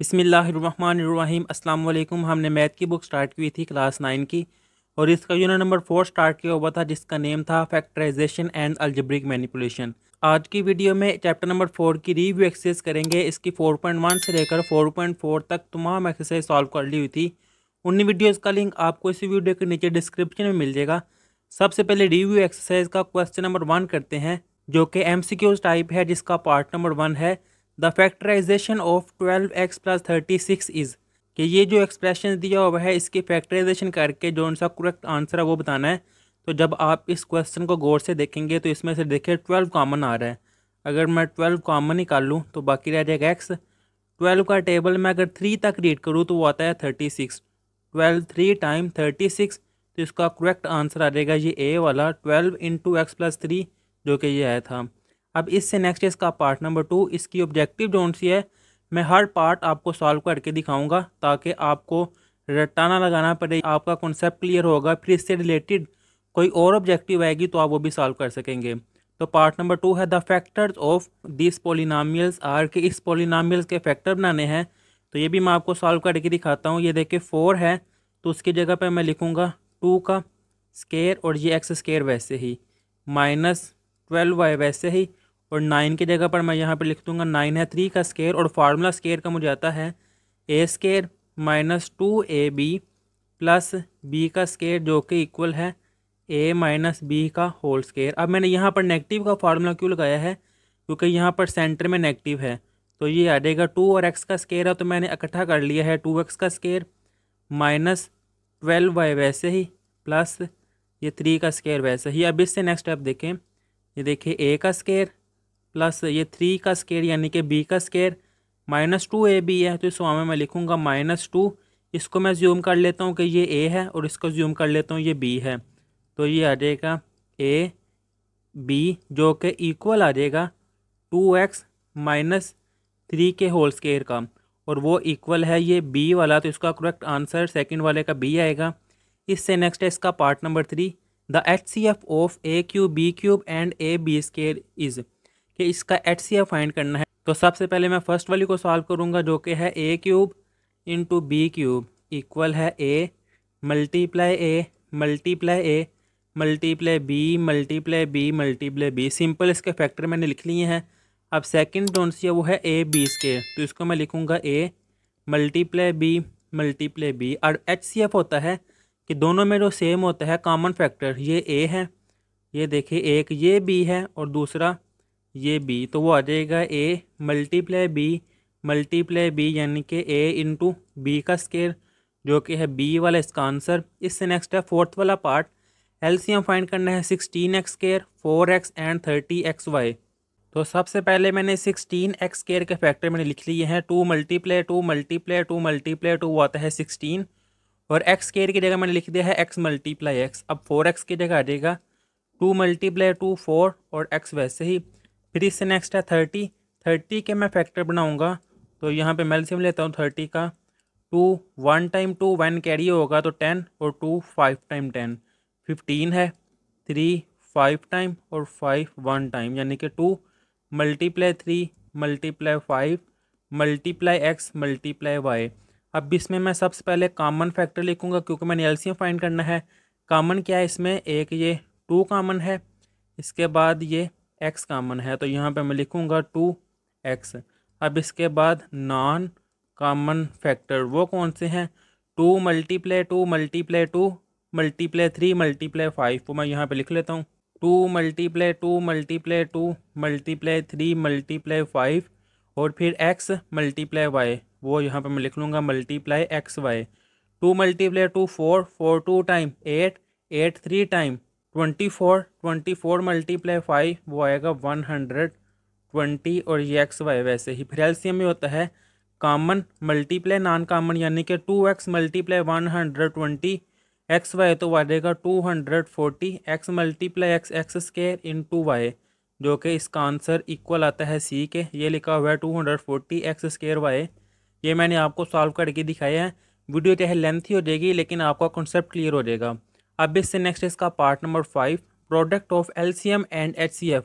बिस्मिल्लाहिर्रहमानिर्रहीम अस्सलाम वालेकुम। हमने मैथ की बुक स्टार्ट की थी क्लास 9 की, और इसका यूनिट नंबर 4 स्टार्ट किया हुआ था जिसका नेम था फैक्टराइजेशन एंड अलजेब्रिक मैनिपुलेशन। आज की वीडियो में चैप्टर नंबर 4 की रिव्यू एक्सरसाइज करेंगे। इसकी 4.1 से लेकर 4.4 तक तमाम एक्सरसाइज सॉल्व कर ली हुई थी। उन वीडियोज़ का लिंक आपको इसी वीडियो के नीचे डिस्क्रिप्शन में मिल जाएगा। सबसे पहले रिव्यू एक्सरसाइज का क्वेश्चन नंबर 1 करते हैं, जो कि MCQs टाइप है, जिसका पार्ट नंबर 1 है the factorisation of 12x plus 36 is. कि ये जो एक्सप्रेशन दिया हुआ है इसकी फैक्टराइजेशन करके जो उनका करेक्ट आंसर है वो बताना है। तो जब आप इस क्वेश्चन को गौर से देखेंगे तो इसमें से देखिए 12 कॉमन आ रहा है। अगर मैं 12 कॉमन निकाल लूँ तो बाकी रह जाएगा x। 12 का टेबल मैं अगर 3 तक रीड करूँ तो वो आता है 36। 12 3 टाइम 36, तो इसका करेक्ट आंसर आ जाएगा ये ए वाला 12 इंटू एक्स प्लस 3, जो कि ये आया था। अब इससे नेक्स्ट इसका पार्ट नंबर 2, इसकी ऑब्जेक्टिव जोन सी है। मैं हर पार्ट आपको सॉल्व करके दिखाऊंगा ताकि आपको रट्टा ना लगाना पड़े, आपका कॉन्सेप्ट क्लियर होगा। फिर इससे रिलेटेड कोई और ऑब्जेक्टिव आएगी तो आप वो भी सॉल्व कर सकेंगे। तो पार्ट नंबर 2 है the factors of this polynomials are, के इस पोलिनामियल्स के फैक्टर बनाने हैं। तो ये भी मैं आपको सॉल्व करके दिखाता हूँ। ये देखिए 4 है तो उसकी जगह पर मैं लिखूँगा 2 का स्केयर, और ये एक्स स्केयर वैसे ही, माइनस 12y वैसे ही, और 9 की जगह पर मैं यहाँ पे लिख दूँगा 9 है 3 का स्केयर, और फार्मूला स्केयर का मुझे आता है a square minus 2ab plus B का स्केयर, जो कि इक्वल है ए माइनस बी का होल स्केयर। अब मैंने यहाँ पर नेगेटिव का फार्मूला क्यों लगाया है, क्योंकि यहाँ पर सेंटर में नेगेटिव है। तो ये आ जाएगा 2 और x का स्केयर है तो मैंने इकट्ठा कर लिया है 2x का स्केयर माइनस 12y वैसे ही, प्लस ये 3 का स्केयर वैसे ही। अब इससे नेक्स्ट स्टेप देखें, ये देखिए ए का स्केयर प्लस ये 3 का स्केयर यानी कि बी का स्केयर, माइनस 2ab है तो इस में मैं लिखूँगा -2। इसको मैं ज्यूम कर लेता हूँ कि ये ए है और इसको ज्यूम कर लेता हूँ ये बी है। तो ये आ जाएगा ए बी, जो कि इक्वल आ जाएगा 2x माइनस 3 के होल स्केयर का, और वो इक्वल है ये बी वाला। तो इसका करेक्ट आंसर सेकंड वाले का बी आएगा। इससे नेक्स्ट है इसका part number 3, the HCF of A cube B cube and A B square is, कि इसका HCF फाइंड करना है। तो सबसे पहले मैं फर्स्ट वाली को सॉल्व करूँगा, जो कि है ए cube into b cube equal है a multiply a multiply a multiply b multiply b multiply b. Simple इसके फैक्टर मैंने लिख लिए हैं। अब सेकंड जोन सी है वो है ए बी स्केयर, तो इसको मैं लिखूँगा ए मल्टीप्लाई बी मल्टीप्लाई बी। और HCF होता है कि दोनों में जो सेम होता है कॉमन फैक्टर, ये ए है, ये देखिए एक ये बी है और दूसरा ये बी, तो वो आ जाएगा ए मल्टीप्लाई बी यानी कि ए इंटू बी का स्केयर, जो कि है बी वाला इसका आंसर। इससे नेक्स्ट है फोर्थ वाला पार्ट, LCM फाइंड करना है 16x square 4x and 30xy। तो सबसे पहले मैंने 16x स्केयर के फैक्टर मैंने लिख लिए हैं 2 मल्टीप्लाई 2 मल्टीप्लाई 2 मल्टीप्लाई 2, वो आता है 16, और x स्केयर की जगह मैंने लिख दिया है x मल्टीप्लाई x। अब 4x की जगह आ जाएगा 2 मल्टीप्लाई 2 4, और x वैसे ही। फिर इससे नेक्स्ट है 30 के मैं फैक्टर बनाऊंगा, तो यहाँ पे मैं एलसीएम लेता हूँ 30 का। 2 1 टाइम 2 1 कैरी होगा तो 10, और 2 5 टाइम 10 15 है। 3 5 टाइम और 5 1 टाइम, यानी कि 2 multiply 3 multiply 5 multiply x multiply y। अब इसमें मैं सबसे पहले कॉमन फैक्टर लिखूंगा क्योंकि मैंने एलसीएम फाइंड करना है। कॉमन क्या है इसमें, एक ये 2 कॉमन है, इसके बाद ये x कॉमन है, तो यहाँ पे मैं लिखूँगा 2x। अब इसके बाद नॉन कॉमन फैक्टर वो कौन से हैं, 2 मल्टीप्लाई 2 मल्टीप्लाई 2 मल्टीप्लाई 3 मल्टीप्लाई 5, वो मैं यहाँ पे लिख लेता हूँ 2 मल्टीप्लाई 2 मल्टीप्लाई 2 मल्टीप्लाई 3 मल्टीप्लाई 5, और फिर x मल्टीप्लाई y, वो यहाँ पे मैं लिख लूँगा multiply xy। 2 multiply 2 4 4 2 time 8 8 3 time 24 24 multiply 5, वो आएगा 120, और ये XY वैसे ही। फिर एलसीएम में होता है कॉमन मल्टीप्लाई नॉन कॉमन, यानी कि 2x मल्टीप्लाई 120 XY, तो आ जाएगा 240 x multiply x square into Y, जो कि इसका आंसर इक्वल आता है सी के। ये लिखा हुआ है 240 x स्केयर वाई। ये मैंने आपको सॉल्व करके दिखाया है। वीडियो चाहे लेंथी हो जाएगी लेकिन आपका कॉन्सेप्ट क्लियर हो जाएगा। अब इससे नेक्स्ट इसका part number 5, product of LCM and HCF,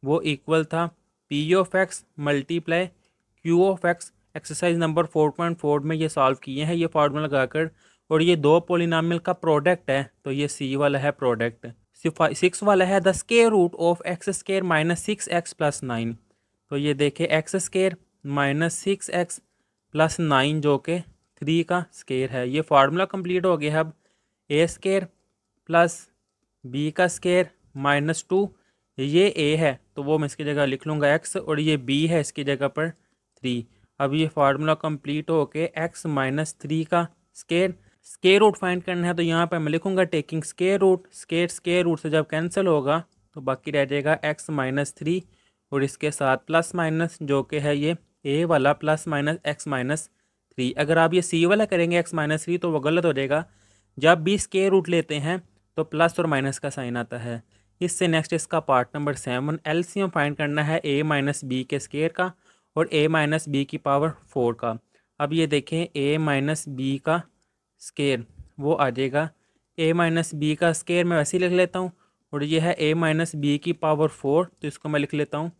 वो इक्वल था P of x multiply Q of x exercise number 4.4 में ये सॉल्व किए हैं ये फार्मूला लगाकर, और ये दो पोलिनोमियल का प्रोडक्ट है, तो ये सी वाला है प्रोडक्ट। 6 वाला है the square root of X square minus 6x plus 9। तो ये देखे x square minus 6x plus 9 जो कि 3 का स्क्वायर है। ये फार्मूला कंप्लीट हो गया। अब ए स्क्वायर प्लस बी का स्क्वायर माइनस 2, ये ए है तो वो मैं इसकी जगह लिख लूँगा x, और ये b है इसकी जगह पर 3। अब ये फार्मूला कंप्लीट हो के x माइनस 3 का स्क्वायर रूट फाइंड करना है, तो यहाँ पर मैं लिखूँगा taking square root. Square root से जब कैंसिल होगा तो बाकी रह जाएगा x माइनस 3 और इसके साथ प्लस माइनस जो कि है ये a वाला प्लस माइनस x माइनस 3। अगर आप ये c वाला करेंगे x माइनस 3 तो वो गलत हो जाएगा। जब भी स्क्वायर रूट लेते हैं तो प्लस और माइनस का साइन आता है। इससे नेक्स्ट इसका पार्ट नंबर 7 एलसीएम फाइंड करना है a माइनस बी के स्क्वायर का और a माइनस बी की पावर 4 का। अब ये देखें a माइनस बी का स्क्वायर वो आ जाएगा, a माइनस बी का स्क्वायर मैं वैसे ही लिख लेता हूँ, और ये है a माइनस बी की पावर 4, तो इसको मैं लिख लेता हूँ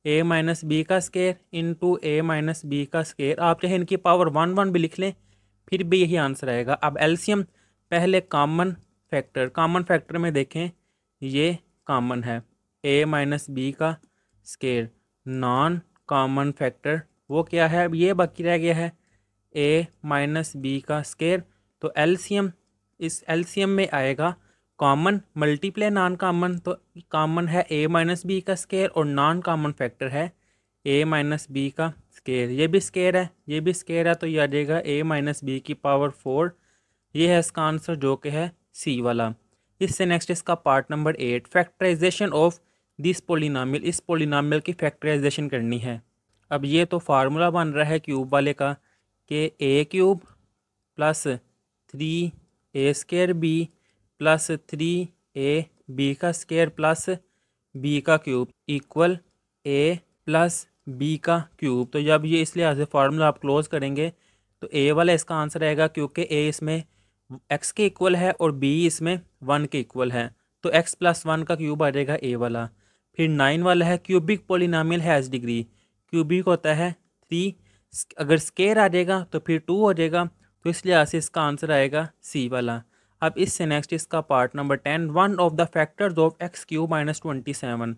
a माइनस बी का square into a minus B का स्क्वायर। आप चाहे इनकी पावर 1 भी लिख लें फिर भी यही आंसर आएगा। अब एलसीएम पहले कॉमन फैक्टर में देखें ये कॉमन है a माइनस बी का स्क्वायर। नॉन कॉमन फैक्टर वो क्या है, अब ये बाकी रह गया है a माइनस बी का स्क्वायर। तो एलसीएम इस एलसीएम में आएगा कॉमन मल्टीप्लाई नॉन कॉमन, तो कॉमन है a माइनस बी का स्क्वायर और नॉन कॉमन फैक्टर है a माइनस बी का स्क्वायर। ये भी स्क्वायर है ये भी स्क्वायर है, तो ये आ जाएगा a माइनस बी की पावर 4। ये है इसका आंसर जो कि है सी वाला। इससे नेक्स्ट इसका part number 8 factorisation of this polynomial. इस पोलिनोमियल की फैक्टराइजेशन करनी है। अब ये तो फार्मूला बन रहा है क्यूब वाले का कि a cube plus 3a square b plus 3a b का स्क्वायर प्लस बी का cube equal a plus B का क्यूब। तो जब ये इस लिहाज से फार्मूला आप क्लोज करेंगे तो a वाला इसका आंसर आएगा, क्योंकि a इसमें x के इक्वल है और b इसमें 1 के इक्वल है, तो x प्लस 1 का क्यूब आ जाएगा a वाला। फिर 9 वाला है cubic polynomial has degree. Cubic होता है 3, अगर स्क्वायर आ जाएगा तो फिर 2 हो जाएगा, तो इस लिहाज से इसका आंसर आएगा सी वाला। अब इससे नेक्स्ट इसका part number 10 one of the factors of x cube minus 27।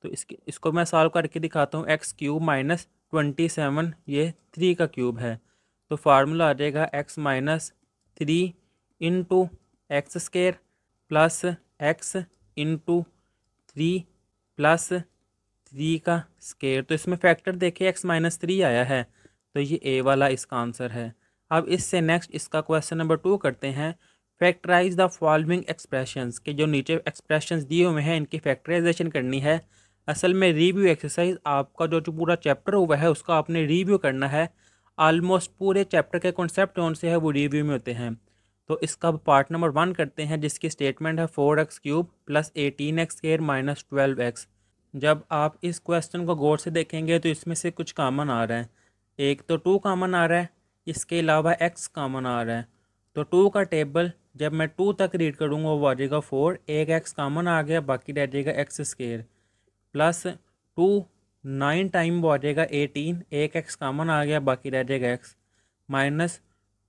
तो इसको मैं सॉल्व करके दिखाता हूँ। एक्स क्यूब माइनस 27 ये 3 का क्यूब है, तो फार्मूला आ जाएगा x minus 3 into x square plus x into 3 plus 3 का स्क्वायर। तो इसमें फैक्टर देखिए एक्स माइनस 3 आया है, तो ये ए वाला इसका आंसर है। अब इससे नेक्स्ट इसका क्वेश्चन नंबर 2 करते हैं। फैक्टराइज द फॉलोइंग एक्सप्रेशंस के जो नीचे एक्सप्रेशंस दिए हुए हैं इनकी फैक्टराइजेशन करनी है। असल में रिव्यू एक्सरसाइज आपका जो पूरा चैप्टर हुआ है उसका आपने रिव्यू करना है। ऑलमोस्ट पूरे चैप्टर के कॉन्सेप्ट कौन से है वो रिव्यू में होते हैं। तो इसका पार्ट नंबर 1 करते हैं, जिसकी स्टेटमेंट है 4x cube plus 18x square minus 12x। जब आप इस क्वेश्चन को गौर से देखेंगे तो इसमें से कुछ कॉमन आ रहा है। एक तो 2 कॉमन आ रहा है, इसके अलावा x कॉमन आ रहा है। तो 2 का टेबल जब मैं 2 तक रीड करूँगा वो आ जाएगा 4, एक x कॉमन आ गया बाकी रह जाएगा एक्स स्क्वायर प्लस 2 9 टाइम वो आ जाएगा 18, एक x कॉमन आ गया बाकी रह जाएगा x माइनस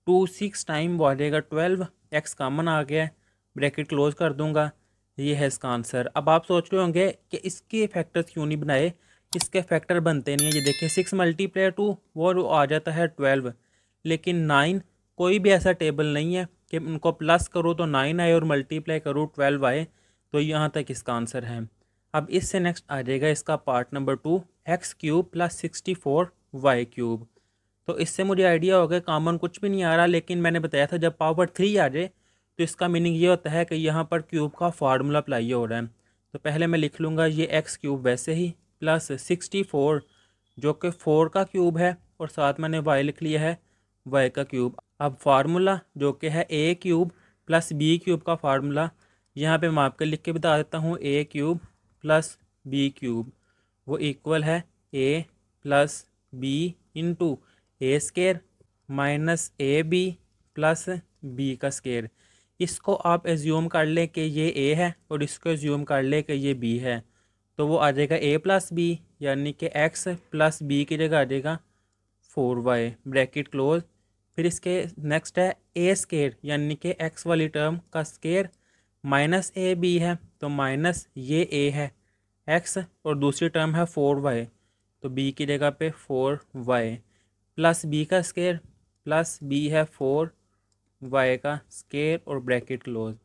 2 6 टाइम वो आ जाएगा 12, x कॉमन आ गया है ब्रैकेट क्लोज कर दूंगा। ये है इसका आंसर। अब आप सोच रहे होंगे कि इसके फैक्टर्स क्यों नहीं बनाए, इसके फैक्टर बनते नहीं है। ये देखिए 6 मल्टीप्लाई 2 वो आ जाता है 12, लेकिन 9 कोई भी ऐसा टेबल नहीं है कि उनको प्लस करो तो 9 आए और मल्टीप्लाई करो 12 आए, तो यहाँ तक इसका आंसर है। अब इससे नेक्स्ट आ जाएगा इसका part number 2 X cube plus 64 Y cube. तो इससे मुझे आइडिया हो गया कॉमन कुछ भी नहीं आ रहा, लेकिन मैंने बताया था जब पावर 3 आ जाए तो इसका मीनिंग ये होता है कि यहाँ पर क्यूब का फार्मूला अप्लाई हो रहा है। तो पहले मैं लिख लूँगा ये एक्स क्यूब वैसे ही प्लस 64 जो कि 4 का क्यूब है, और साथ मैंने वाई लिख लिया है वाई का क्यूब। अब फार्मूला जो कि है ए क्यूब प्लस बी क्यूब का फार्मूला यहाँ पे मैं आपको लिख के बता देता हूँ। A cube plus B cube वो इक्वल है A plus B into A square minus A B plus B का स्क्वायर। इसको आप एज्यूम कर लें कि ये ए है और इसको एज्यूम कर लें कि ये बी है, तो वो आ जाएगा ए प्लस बी, यानी कि एक्स प्लस बी की जगह आ जाएगा 4y ब्रैकेट क्लोज। फिर इसके नेक्स्ट है ए स्केयर यानी कि एक्स वाली टर्म का स्केयर माइनस ए बी है, तो माइनस ये ए है एक्स और दूसरी टर्म है 4y, तो बी की जगह पे 4y प्लस बी का स्केयर प्लस बी है 4y का स्केयर और ब्रैकेट क्लोज।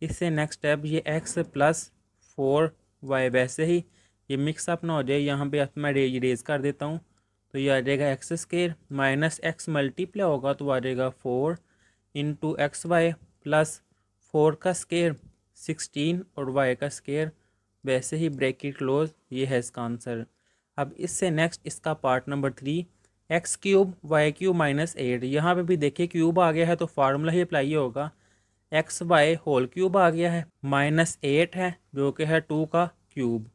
इससे नेक्स्ट स्टेप ये x प्लस 4y, वैसे ही ये मिक्स अप ना हो जाए यहाँ पे मैं इरेज कर देता हूँ, तो ये आ जाएगा x square minus x multiply होगा तो आ जाएगा 4 इंटू एक्स वाई प्लस 4 का स्केयर 16 और y का स्केयर, वैसे ही ब्रैकेट क्लोज। ये है इसका आंसर। अब इससे नेक्स्ट इसका part number 3 X cube Y cube minus 8, यहाँ पे भी देखिए क्यूब आ गया है तो फार्मूला ही अप्लाई होगा। एक्स वाई होल क्यूब आ गया है माइनस 8 है जो कि है 2 का क्यूब।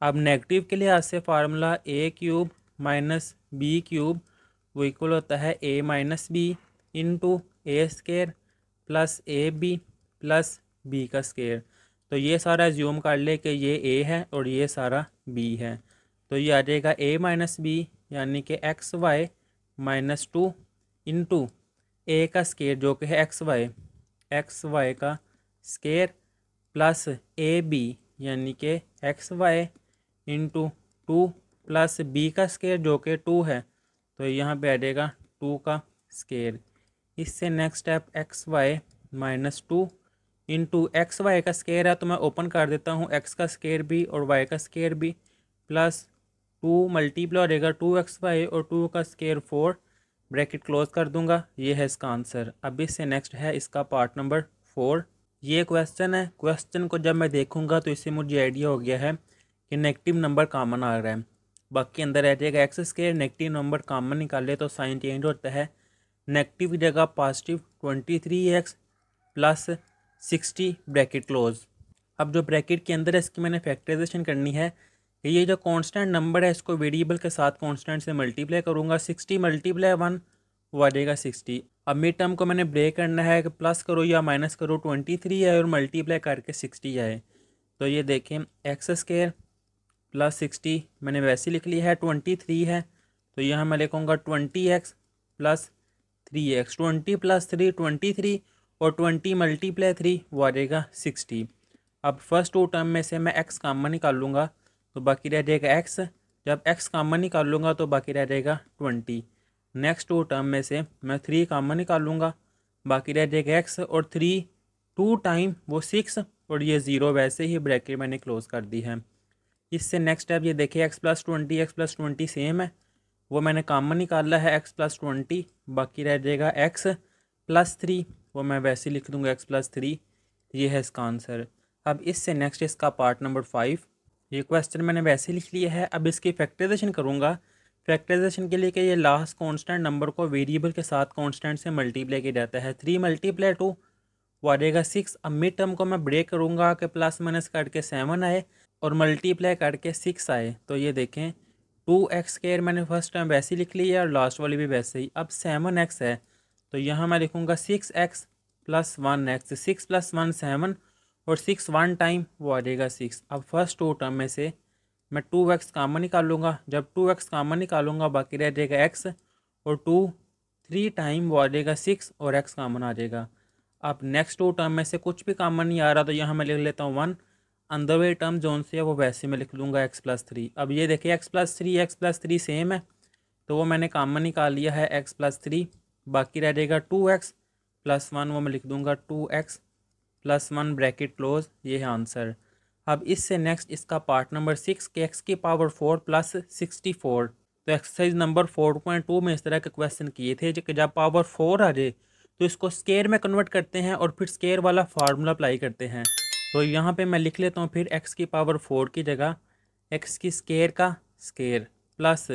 अब नेगेटिव के लिहाज से formula A cube minus B cube वो इक्वल होता है ए minus B into A square plus A B plus B का स्केयर। तो ये सारा ज्यूम कर ले कि ये ए है और ये सारा बी है, तो ये आ जाएगा ए माइनस बी यानी कि X Y minus 2 into A का स्केयर जो कि है एक्स वाई का स्केयर प्लस ए बी यानी कि X Y into 2 plus B का स्केयर जो कि 2 है, तो यहाँ पे आ जाएगा 2 का स्केयर। इससे next step X Y minus 2 into X Y का स्केयर है तो मैं ओपन कर देता हूँ एक्स का स्केयर भी और वाई का स्केयर भी, प्लस 2 मल्टीप्लाई हो जाएगा 2xy और 2 का स्केयर 4 ब्रैकेट क्लोज कर दूंगा। ये है इसका आंसर। अब इससे नेक्स्ट है इसका पार्ट नंबर 4। ये क्वेश्चन है, क्वेश्चन को जब मैं देखूंगा तो इससे मुझे आइडिया हो गया है कि नेगेटिव नंबर कॉमन आ रहा है, बाकी अंदर रह जाएगा x square. Negative number common निकाले तो साइन चेंज होता है, नेगेटिव की जगह positive 23x plus 60 bracket close. अब जो ब्रैकेट के अंदर है इसकी मैंने फैक्टराइजेशन करनी है। ये जो कांस्टेंट नंबर है इसको वेरिएबल के साथ कांस्टेंट से मल्टीप्लाई करूँगा, 60 मल्टीप्लाई 1 वो आ जाएगा 60। अब मिड टर्म को मैंने ब्रेक करना है कि प्लस करो या माइनस करो, 23 है और मल्टीप्लाई करके 60 आए, तो ये देखें एक्स स्केयर प्लस 60 मैंने वैसे लिख लिया है, 23 है तो यहाँ मैं लिखूँगा 20x प्लस 3x, 20 प्लस 3 23 और 20 मल्टीप्लाई 3 वो आ जाएगा 60। अब फर्स्ट 2 टर्म में से मैं x कॉमन निकाल लूँगा तो बाकी रह जाएगा x, जब x कॉमन निकाल लूँगा तो बाकी रह जाएगा 20। नेक्स्ट 2 टर्म में से मैं 3 कॉमन निकाल लूँगा, बाकी रह जाएगा x और 3 2 टाइम वो 6 और ये 0, वैसे ही ब्रैकेट मैंने क्लोज कर दी है। इससे नेक्स्ट स्टेप ये देखिए x प्लस 20 सेम है, वो मैंने कॉमन निकाला है x प्लस 20, बाकी रह जाएगा x प्लस 3 वो मैं वैसे लिख दूँगा x प्लस 3। ये है इसका आंसर। अब इससे नेक्स्ट इसका पार्ट नंबर 5। ये क्वेश्चन मैंने वैसे लिख लिया है, अब इसकी फैक्टराइजेशन करूँगा। फैक्टराइजेशन के लिए कि ये लास्ट कांस्टेंट नंबर को वेरिएबल के साथ कांस्टेंट से मल्टीप्लाई किया जाता है, 3 मल्टीप्लाई 2 वो आ जाएगा 6। अब मिड टर्म को मैं ब्रेक करूँगा कि प्लस माइनस करके 7 आए और मल्टीप्लाई करके 6 आए, तो ये देखें 2x स्क्वायर मैंने फर्स्ट टाइम वैसे ही लिख लिया है और लास्ट वाली भी वैसे ही। अब 7x है तो यहाँ मैं लिखूँगा 6x प्लस 1x, 6 प्लस 1 7 और 6 1 टाइम वो आ जाएगा 6। अब फर्स्ट 2 टर्म में से मैं 2x कॉमन निकालूंगा, जब 2x कॉमन निकालूंगा बाकी रह जाएगा x और 2 3 टाइम वो आ जाएगा 6 और x कॉमन आ जाएगा। अब नेक्स्ट 2 टर्म में से कुछ भी कॉमन नहीं आ रहा तो यहाँ मैं लिख लेता हूँ 1, अंदर वे टर्म जोन से है वो वैसे मैं लिख लूँगा x प्लस 3। अब ये देखिए x प्लस 3 सेम है तो वो मैंने कॉमन निकाल लिया है x प्लस 3, बाकी रह जाएगा 2x प्लस 1 वो मैं लिख दूँगा 2x प्लस 1 ब्रैकेट क्लोज। ये है आंसर। अब इससे नेक्स्ट इसका पार्ट नंबर 6 के x की पावर 4 प्लस 64। तो एक्सरसाइज नंबर 4.2 में इस तरह के क्वेश्चन किए थे कि जब पावर 4 आ जाए तो इसको स्केयर में कन्वर्ट करते हैं और फिर स्केयर वाला फार्मूला अप्लाई करते हैं। तो यहाँ पे मैं लिख लेता हूँ फिर x की पावर 4 की जगह x की स्केयर का स्केयर प्लस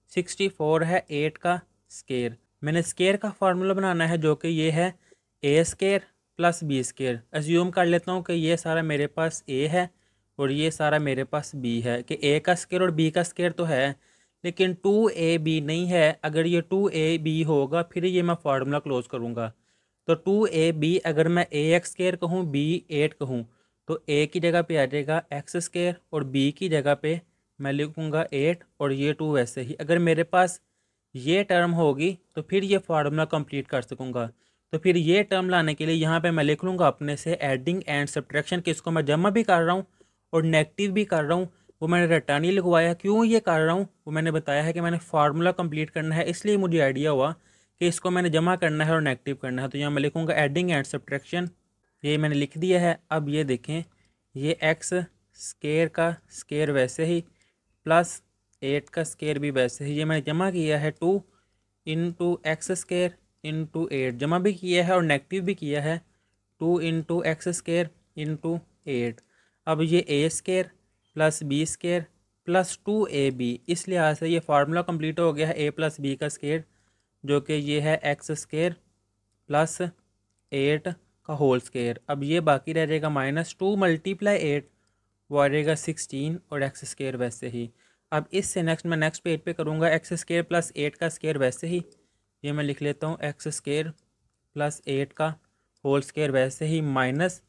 64 है 8 का स्केयर। मैंने स्केयर का फार्मूला बनाना है जो कि ये है a square plus B square. Assume कर लेता हूँ कि ये सारा मेरे पास a है और ये सारा मेरे पास b है, कि a का स्केयर और b का स्केयर तो है लेकिन 2ab नहीं है। अगर ये 2ab होगा फिर ये मैं फार्मूला क्लोज करूँगा। तो 2ab अगर मैं ax स्केयर कहूँ b 8 कहूँ तो a की जगह पे आ जाएगा x स्केयर और b की जगह पे मैं लिखूँगा 8 और ये 2 वैसे ही। अगर मेरे पास ये टर्म होगी तो फिर ये फार्मूला कंप्लीट कर सकूँगा। तो फिर ये टर्म लाने के लिए यहाँ पे मैं लिख लूँगा अपने से एडिंग एंड सब्ट्रैक्शन, कि इसको मैं जमा भी कर रहा हूँ और नेगेटिव भी कर रहा हूँ। वो मैंने रटा नहीं लिखवाया, क्यों ये कर रहा हूँ वो मैंने बताया है कि मैंने फार्मूला कंप्लीट करना है, इसलिए मुझे आइडिया हुआ कि इसको मैंने जमा करना है और नेगेटिव करना है। तो यहाँ मैं लिखूँगा एडिंग एंड सब्ट्रैक्शन, ये मैंने लिख दिया है। अब ये देखें, ये एक्स स्केयर का स्केयर वैसे ही प्लस 8 का स्केयर भी वैसे ही, ये मैंने जमा किया है 2 इंटू एक्स स्केयर इंटू 8, जमा भी किया है और नेगेटिव भी किया है 2 इंटू एक्स स्केयर इंटू 8। अब ये A square plus B square plus 2ab, इस लिहाज से ये फार्मूला कंप्लीट हो गया है ए प्लस बी का स्केयर, जो कि ये है एक्स स्केयर प्लस 8 का होल स्केयर। अब ये बाकी रह जाएगा -2 मल्टीप्लाई 8, वो आ जाएगा 16 और एक्स स्केयर वैसे ही। अब इससे मैं नेक्स्ट पेज पे करूँगा एक्स स्केयर प्लस 8 का स्केयर वैसे ही, ये मैं लिख लेता हूँ एक्स स्केयर प्लस 8 का होल स्केयर वैसे ही माइनस,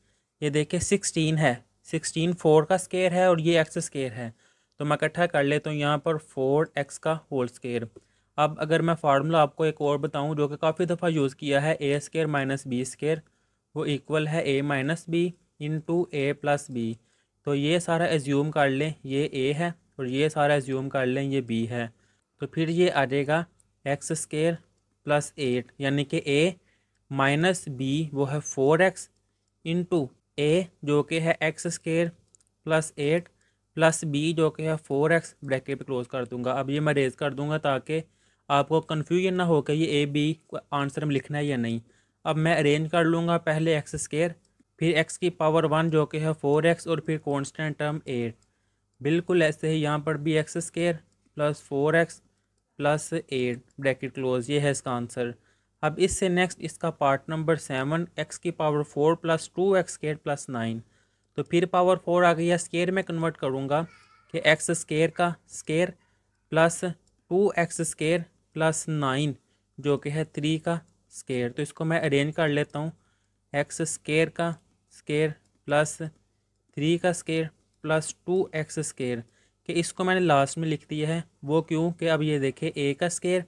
ये देखिए 16 है, 16 4 का स्केयर है और ये एक्स स्केयर है, तो मैं इकट्ठा कर लेता हूँ यहाँ पर 4x का होल स्केयर। अब अगर मैं फार्मूला आपको एक और बताऊँ जो कि काफ़ी दफ़ा यूज़ किया है, a square minus B square, वो इक्वल है ए minus B into A plus B. तो ये सारा एज्यूम कर लें ये ए है और ये सारा एज्यूम कर लें ये बी है, तो फिर ये आ जाएगा एक्स स्केयर प्लस 8, यानी कि ए माइनस बी वो है 4x इंटू ए जो कि है X square plus 8 plus B जो कि है 4x, ब्रैकेट पे क्लोज कर दूंगा। अब ये मैं रेज कर दूंगा ताकि आपको कन्फ्यूजन ना हो कि ये ए बी आंसर में लिखना है या नहीं। अब मैं अरेंज कर लूँगा, पहले एक्स स्केयर फिर एक्स की पावर 1 जो कि है 4x और फिर कॉन्स्टेंट टर्म 8, बिल्कुल ऐसे ही यहाँ पर भी x square plus 4x plus 8 bracket close, ये है इसका आंसर। अब इससे नेक्स्ट इसका पार्ट नंबर 7, एक्स की power 4 plus 2x square plus 9, तो फिर पावर 4 आ गई है, स्केयर में कन्वर्ट करूँगा कि एक्स स्केयर का square plus 2x square plus 9 जो कि है 3 का स्केयर। तो इसको मैं अरेंज कर लेता हूँ, एक्स स्केयर का स्केयर प्लस 3 का स्केयर प्लस 2x स्केयर, कि इसको मैंने लास्ट में लिख दिया है। वो क्यों कि अब ये देखें ए का स्केयर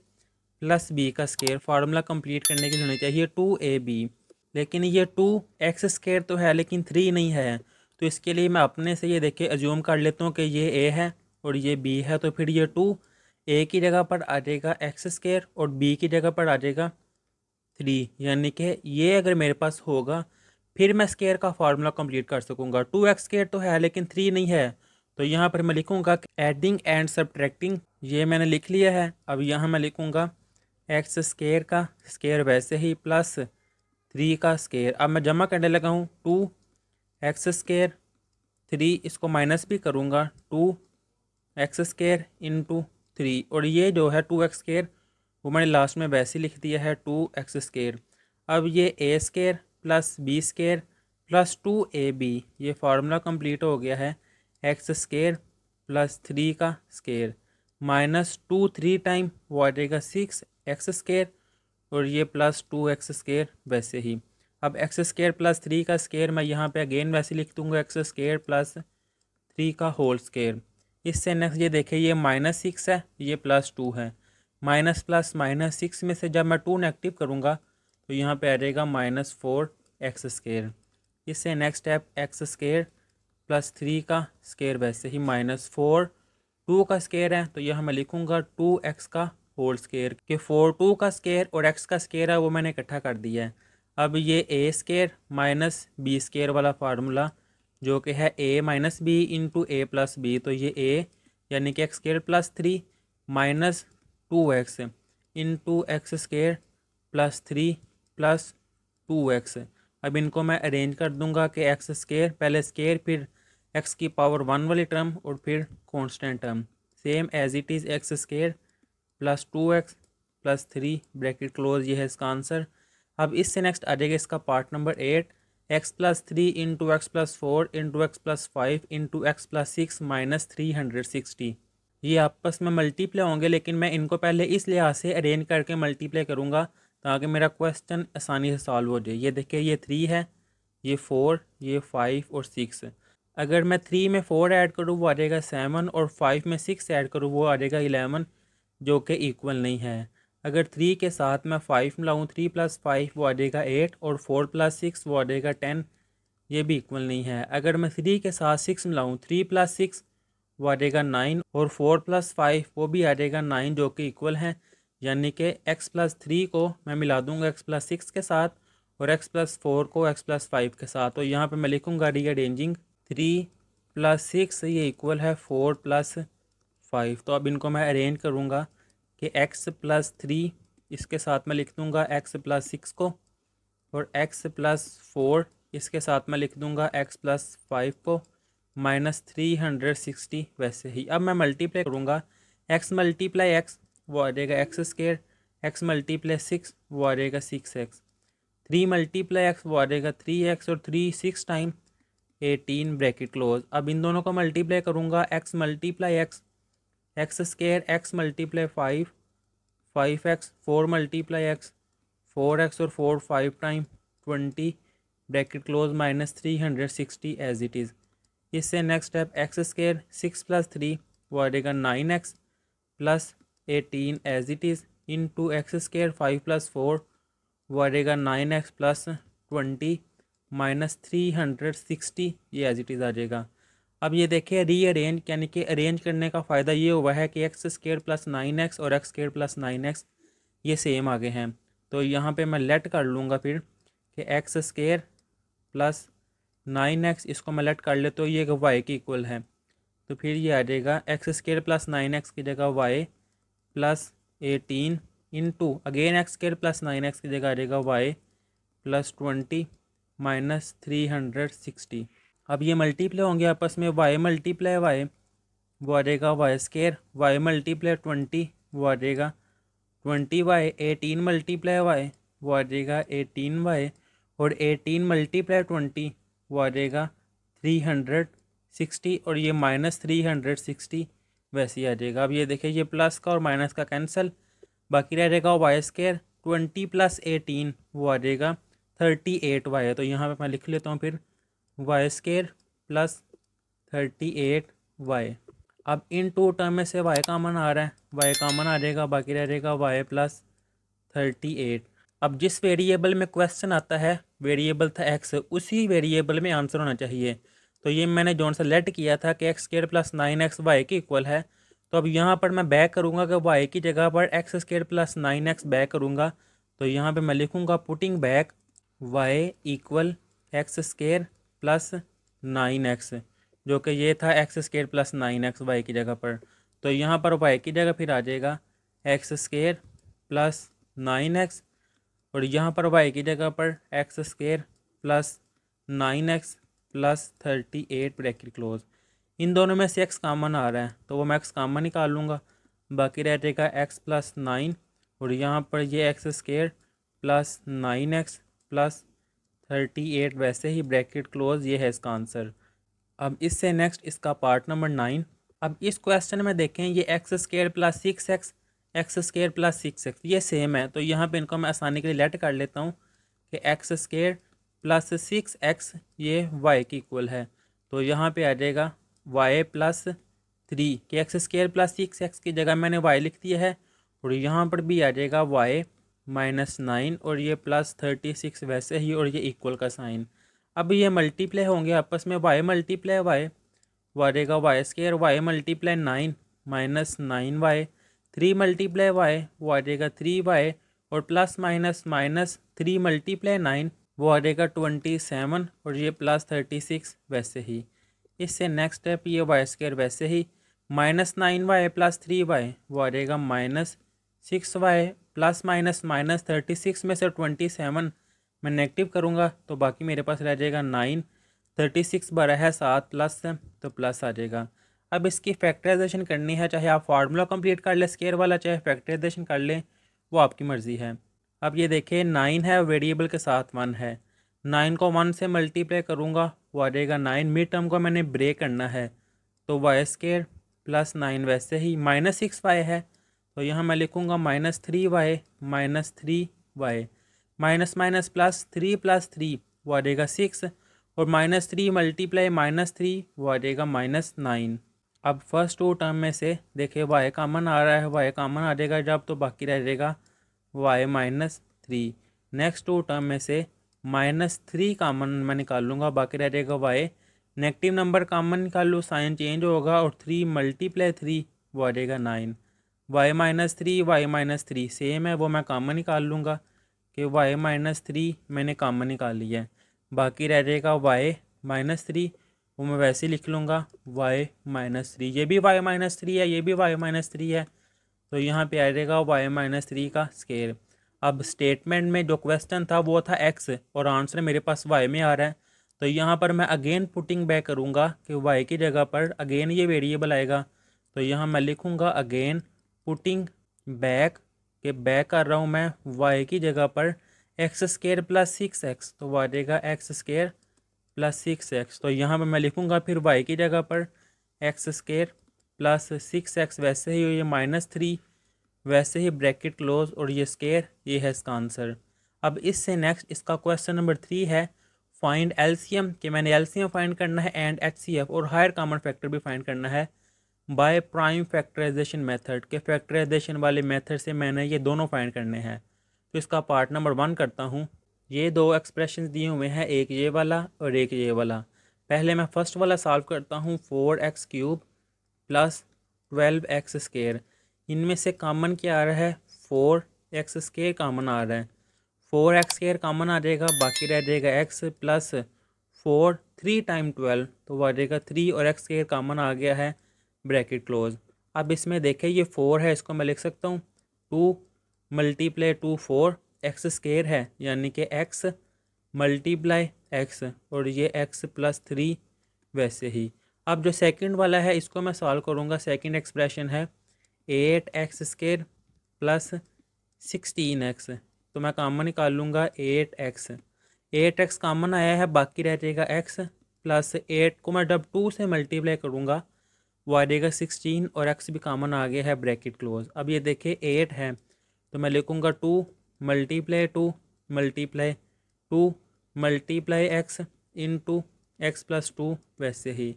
प्लस बी का स्केयर, फार्मूला कंप्लीट करने के लिए होनी चाहिए 2ab, लेकिन ये 2x स्केयर तो है लेकिन 3 नहीं है, तो इसके लिए मैं अपने से ये देखे अज्यूम कर लेता हूँ कि ये ए है और ये बी है, तो फिर ये 2 ए की जगह पर आ जाएगा एक्स स्केयर और बी की जगह पर आ जाएगा 3, यानी कि ये अगर मेरे पास होगा फिर मैं स्केयर का फार्मूला कंप्लीट कर सकूँगा। 2x स्केयर तो है लेकिन 3 नहीं है, तो यहाँ पर मैं लिखूँगा एडिंग एंड सब्ट्रैक्टिंग, ये मैंने लिख लिया है। अब यहाँ मैं लिखूँगा एक्स स्केयर का स्केयर वैसे ही प्लस 3 का स्केयर। अब मैं जमा करने लगा हूँ 2x स्केयर 3, इसको माइनस भी करूँगा 2x स्केयर इंटू 3, और ये जो है 2x स्केयर वो मैंने लास्ट में वैसे ही लिख दिया है 2x स्केयर। अब ये A square plus B square plus 2ab, ये फार्मूला कंप्लीट हो गया है, एक्स स्केयर प्लस 3 का स्केयर माइनस 2 3 टाइम वो आ जाएगा 6x स्केयर और ये प्लस 2x स्केयर वैसे ही। अब एक्स स्केयर प्लस 3 का स्केयर मैं यहाँ पे अगेन वैसे लिख दूँगा एक्स स्केयर प्लस 3 का होल स्केयर। इससे नेक्स्ट ये देखें ये -6 है, ये +2 है, माइनस प्लस -6 में से जब मैं 2 नेगेटिव करूँगा तो यहाँ पे आ जाएगा -4x स्केयर। इससे next step x square plus 3 का स्केयर वैसे ही -4, 2 का स्केयर है तो यहाँ मैं लिखूँगा 2x का होल स्केयर, कि 4 2 का स्केयर और x का स्केयर है वो मैंने इकट्ठा कर दिया है। अब ये A square minus B square वाला फार्मूला जो कि है a minus B into A plus B, तो ये a यानी कि X square plus 3 minus 2x into X square plus 3 plus 2x। अब इनको मैं अरेंज कर दूंगा कि एक्स स्केयर पहले स्केयर फिर एक्स की पावर 1 वाली टर्म और फिर constant term, same as it is X square plus 2x plus 3 bracket close, ये है इसका आंसर। अब इससे नेक्स्ट आ जाएगा इसका part number 8, x plus 3 into x plus 4 into x plus 5 into x plus 6 minus 360। ये आपस में मल्टीप्लाई होंगे लेकिन मैं इनको पहले इस लिहाज से अरेंज करके मल्टीप्लाई करूँगा ताकि मेरा क्वेश्चन आसानी से सॉल्व हो जाए। ये देखिए ये 3 है, ये 4, ये 5 और 6। अगर मैं 3 में 4 ऐड करूँ वो आ जाएगा 7 और 5 में 6 ऐड करूँ वो आ जाएगा 11, जो कि इक्वल नहीं है। अगर 3 के साथ मैं 5 मिलाऊँ, 3 + 5 वो आ जाएगा 8 और 4 + 6 वो आ जाएगा 10, ये भी इक्वल नहीं है। अगर मैं 3 के साथ 6 मिलाऊँ, 3 + 6 वो आ जाएगा 9 और 4 + 5 वो भी आ जाएगा 9, जो कि इक्वल हैं। यानी कि x + 3 को मैं मिला दूंगा x + 6 के साथ और x + 4 को x + 5 के साथ। तो यहाँ पे मैं लिखूंगा रीअरेंजिंग 3 + 6 ये इक्वल है 4 + 5। तो अब इनको मैं अरेंज करूँगा कि x + 3 इसके साथ मैं लिख दूँगा x + 6 को, और x + 4 इसके साथ मैं लिख दूँगा x + 5 को, -360 वैसे ही। अब मैं मल्टीप्लाई करूँगा, x × x वो आ जाएगा x², x × 6 वो आ जाएगा 6x, 3 × x वो आ जाएगा 3x और 3 6 टाइम 18 ब्रैकेट क्लोज। अब इन दोनों को मल्टीप्लाई करूँगा, x × x x², x × 5 5x, 4 × x 4x और 4 5 time 20 bracket close -360 as it is. इससे नेक्स्ट स्टेप x² 6 + 3 वो आ जाएगा 9x + 18 as it is into x² 5 + 4 वो आ जाएगा 9x + 20 -360, ये एज इट इज़ आ जाएगा। अब ये देखिए रीअरेंज, यानी कि अरेंज करने का फ़ायदा ये हुआ है कि x² + 9x और x² + 9x ये सेम आ गए हैं। तो यहाँ पे मैं लेट कर लूँगा फिर कि x² + 9x इसको मैं लेट कर ले तो ये y के इक्वल है। तो फिर ये आ जाएगा x² + 9x की जगह y + 18 into again x² + 9x की जगह आ जाएगा y + 20 -360। अब ये मल्टीप्लाई होंगे आपस में, y × y वो आ जाएगा y², y × 20 वो आ जाएगा 20y, 18 × y वो आ जाएगा 18y और 18 × 20 वो आ जाएगा 360 और ये -360 वैसे ही आ जाएगा। अब ये देखिए ये प्लस का और माइनस का कैंसिल, बाकी रह जाएगा y², 20 + 18 वो आ जाएगा 38y। तो यहाँ पे मैं लिख लेता हूँ फिर y² + 38y। अब इन टू टर्म में से y कॉमन आ रहा है, y कॉमन आ जाएगा, बाकी रह जाएगा y + 38। अब जिस वेरिएबल में क्वेश्चन आता है, वेरिएबल था x, उसी वेरिएबल में आंसर होना चाहिए। तो ये मैंने जोन से लेट किया था कि x² + 9x y के इक्वल है। तो अब यहाँ पर मैं बैक करूँगा कि y की जगह पर x² + 9x बैक करूँगा। तो यहाँ पे मैं लिखूँगा putting back y = x² + 9x, जो कि ये था x² + 9x y की जगह पर। तो यहाँ पर y की जगह फिर आ जाएगा x² + 9x और यहाँ पर y की जगह पर x² + 9x + 38 ब्रैकेट क्लोज। इन दोनों में से x कॉमन आ रहा है तो वो मैं x कॉमन निकाल लूँगा, बाकी रह जाएगा x + 9 और यहाँ पर ये x² + 9x + 38 वैसे ही ब्रैकेट क्लोज, ये है इसका आंसर। अब इससे नेक्स्ट इसका पार्ट नंबर 9। अब इस क्वेश्चन में देखें ये x² + 6x x² + 6x ये सेम है। तो यहाँ पे इनको मैं आसानी के लिए लेट कर लेता हूँ कि x² + 6x ये y के इक्वल है। तो यहाँ पे आ जाएगा y + 3 कि x² + 6x की जगह मैंने y लिख दिया है और यहाँ पर भी आ जाएगा y -9 और ये +36 वैसे ही और ये इक्वल का साइन। अब ये मल्टीप्लाई होंगे आपस में, y × y वो आ जाएगा y², y × 9 -9y, 3 × y वो आ जाएगा 3y और प्लस माइनस -3 × 9 वो आ जाएगा 27 और ये +36 वैसे ही। इससे नेक्स्ट स्टेप ये y² वैसे ही -9y + 3y वो आ जाएगा -6y ± -36 में से 27 मैं नेगेटिव करूँगा तो बाकी मेरे पास रह जाएगा 9, 36 बड़ा है 7 प्लस है तो प्लस आ जाएगा। अब इसकी फैक्टराइजेशन करनी है, चाहे आप फार्मूला कंप्लीट कर ले स्केयर वाला, चाहे फैक्टराइजेशन कर लें, वो आपकी मर्ज़ी है। अब ये देखिए 9 है, वेरिएबल के साथ 1 है, 9 को 1 से मल्टीप्लाई करूँगा वो आ जाएगा 9, मिड टर्म को मैंने ब्रेक करना है तो y² + 9 वैसे ही -6y है तो यहाँ मैं लिखूँगा -3y -3y माइनस माइनस +3 + 3 वो आ जाएगा 6 और -3 × -3 वो आ जाएगा -9। अब फर्स्ट टू टर्म में से देखिए y कॉमन आ रहा है, y कॉमन आ जाएगा जब तो बाकी रह जाएगा Y minus three. Next two term में से -3 कामन मैं निकाल लूँगा, बाकी रह जाएगा वाई। नेगेटिव नंबर कामन निकाल लो, साइन चेंज होगा और 3 × 3 वो आ जाएगा 9। वाई माइनस थ्री सेम है, वो मैं कामन निकाल लूँगा कि वाई माइनस थ्री मैंने कामन निकाल लिया है। बाकी रह जाएगा वाई माइनस थ्री, वो मैं वैसे ही लिख लूँगा वाई माइनस थ्री। ये भी वाई माइनस थ्री है, ये भी वाई माइनस थ्री है, तो यहाँ पे आ जाएगा वाई माइनस थ्री का स्केयर। अब स्टेटमेंट में जो क्वेश्चन था वो था एक्स और आंसर मेरे पास वाई में आ रहा है, तो यहाँ पर मैं अगेन पुटिंग बैक करूँगा कि वाई की जगह पर अगेन ये वेरिएबल आएगा। तो यहाँ मैं लिखूँगा अगेन पुटिंग बैक, के बैक कर रहा हूँ मैं वाई की जगह पर एक्स स्केयर प्लस 6x, तो वो आ जाएगा एक्स स्केयर प्लस 6x। तो यहाँ पर मैं लिखूँगा फिर वाई की जगह पर एक्स स्केयर प्लस 6x, वैसे ही ये -3, वैसे ही ब्रैकेट क्लोज और ये स्केयर, ये है इसका आंसर। अब इससे नेक्स्ट इसका क्वेश्चन नंबर 3 है फाइंड एलसीएम, कि मैंने एलसीएम फाइंड करना है एंड एचसीएफ और हायर कॉमन फैक्टर भी फाइंड करना है बाय प्राइम फैक्टराइजेशन मेथड, के फैक्टराइजेशन वाले मेथड से मैंने ये दोनों फाइंड करने हैं। तो इसका पार्ट नंबर 1 करता हूँ। ये दो एक्सप्रेशन दिए हुए हैं, एक ये वाला और एक ये वाला। पहले मैं फर्स्ट वाला सॉल्व करता हूँ, 4x³ प्लस 12x स्केयर। इनमें से कॉमन क्या आ रहा है, 4x स्केयर कॉमन आ रहा है, 4x स्केयर कॉमन आ जाएगा, बाकी रह जाएगा x प्लस 4, 3 × 12, तो वो आ जाएगा 3 और x स्केयर कॉमन आ गया है, ब्रैकेट क्लोज। अब इसमें देखें ये 4 है, इसको मैं लिख सकता हूँ 2 × 2 4 x स्केयर है, यानी कि x × x और ये x प्लस 3 वैसे ही। अब जो सेकंड वाला है इसको मैं सॉल्व करूँगा। सेकंड एक्सप्रेशन है 8x स्केयर प्लस 16x, तो मैं कॉमन निकाल लूँगा 8x कॉमन आया है, बाकी रह जाएगा x प्लस 8 को मैं जब 2 से मल्टीप्लाई करूँगा वो आ जाएगा 16 और x भी कॉमन आ गया है, ब्रैकेट क्लोज। अब ये देखिए 8 है, तो मैं लिखूँगा 2 × 2 multiply x into x plus 2 वैसे ही।